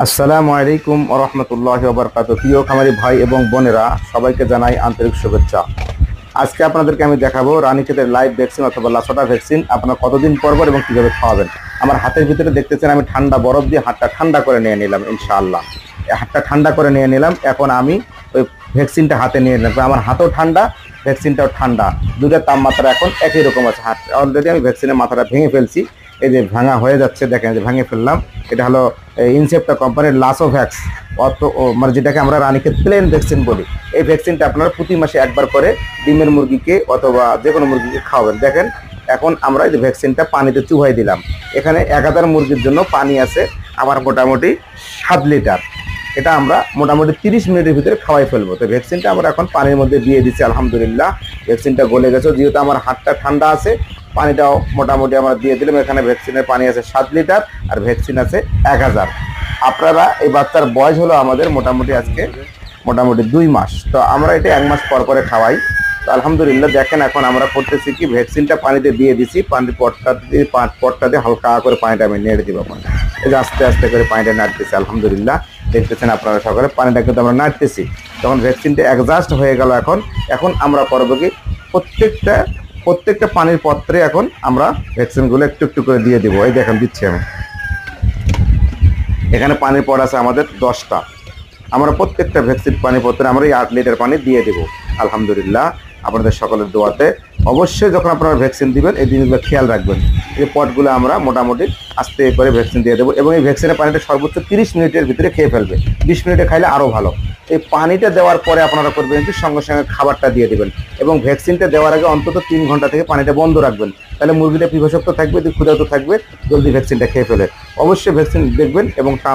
আসসালামু আলাইকুম ওয়া রাহমাতুল্লাহি ওয়া বারাকাতুহু। প্রিয় খামারি ভাই এবং বোনেরা, সবাইকে জানাই আন্তরিক শুভেচ্ছা। আজকে আপনাদেরকে আমি দেখাবো রানীক্ষেতের লাইভ ভ্যাকসিন অথবা লাসোটা ভ্যাকসিন আপনারা কতদিন পর পর এবং কিভাবে খাওয়াবেন। আমার হাতের ভিতরে দেখতেছেন আমি ঠান্ডা বরফ দিয়ে হাতটা ঠান্ডা করে নিয়ে নিলাম। ইনশাআল্লাহ হাতটা ঠান্ডা করে নিয়ে নিলাম। এখন আমি ওই ভ্যাকসিনটা হাতে নিয়ে নিলাম। আমার হাতও ঠান্ডা, ভ্যাকসিনটাও ঠান্ডা, দুটোর তাপমাত্রা এখন একই রকম আছে। হাত অলরেডি আমি ভ্যাকসিনের মাথাটা ভেঙে ফেলছি। এই যে ভাঙা হয়ে যাচ্ছে, দেখেন যে ভেঙে ফেললাম। এটা হলো ইনসেপ্টা কোম্পানির লাসোভ্যাক্স, মানে যেটাকে আমরা রানীক্ষেত প্লেন ভ্যাকসিন বলি। এই ভ্যাকসিনটা আপনারা প্রতি মাসে একবার করে ডিমের মুরগিকে অথবা যে কোনো মুরগিকে খাওয়াবেন। দেখেন এখন আমরা এই যে ভ্যাকসিনটা পানিতে চুবাই দিলাম। এখানে 1000 মুরগির জন্য পানি আছে আমার মোটামুটি 7 লিটার। এটা আমরা মোটামুটি 30 মিনিটের ভিতরে খাওয়াই ফেলবো। তো ভ্যাকসিনটা আমরা এখন পানির মধ্যে দিয়ে দিচ্ছি। আলহামদুলিল্লাহ ভ্যাকসিনটা গলে গেছে। যেহেতু আমার হাতটা ঠান্ডা আছে, পানিটাও মোটামুটি আমরা দিয়ে দিলাম। এখানে ভ্যাকসিনের পানি আছে 7 লিটার আর ভ্যাকসিন আছে 1000। আপনারা এই বাচ্চার বয়স হলো আমাদের মোটামুটি 2 মাস। তো আমরা এটা 1 মাস পর করে খাওয়াই। তো আলহামদুলিল্লাহ দেখেন এখন আমরা করতেছি কি, ভ্যাকসিনটা পানিতে দিয়ে দিছি। পানির পটটা দিয়ে হালকা করে পানিটা আমি নেড়ে দিব। এই যে আস্তে আস্তে করে পানিটা নাড়তেছি। আলহামদুলিল্লাহ দেখতেছেন আপনারা সকালে পানিটা কিন্তু আমরা নাড়তেছি। তখন ভ্যাকসিনটা অ্যাডজাস্ট হয়ে গেল। এখন আমরা করবো কি, প্রত্যেকটা পানির পত্রে এখন আমরা ভ্যাকসিনগুলো একটু একটু করে দিয়ে দিব। এই দেখেন দিচ্ছি আমি। এখানে পানির পট আছে আমাদের 10টা। আমরা প্রত্যেকটা ভ্যাকসিন পানি পত্রে আমরা এই 8 লিটার পানি দিয়ে দেবো। আলহামদুলিল্লাহ আপনাদের সকলের দোয়াতে অবশ্যই যখন আপনারা ভ্যাকসিন দিবেন এই জিনিসগুলো খেয়াল রাখবেন। এই পটগুলো আমরা মোটামুটি আস্তে করে ভ্যাকসিন দিয়ে দেবো এবং এই ভ্যাকসিনের পানিটা সর্বোচ্চ 30 মিনিটের ভিতরে খেয়ে ফেলবে। 20 মিনিটে খাইলে আরও ভালো। এই পানিটা দেওয়ার পরে আপনারা করবেন কি, সঙ্গে সঙ্গে খাবারটা দিয়ে দেবেন এবং ভ্যাকসিনটা দেওয়ার আগে অন্তত 3 ঘন্টা থেকে পানিটা বন্ধ রাখবেন। তাহলে মুরগিটা পিপাসাক্ত থাকবে, ক্ষুধার্ত থাকবে, জলদি ভ্যাকসিনটা খেয়ে ফেলে। অবশ্যই ভ্যাকসিন দেখবেন এবং টান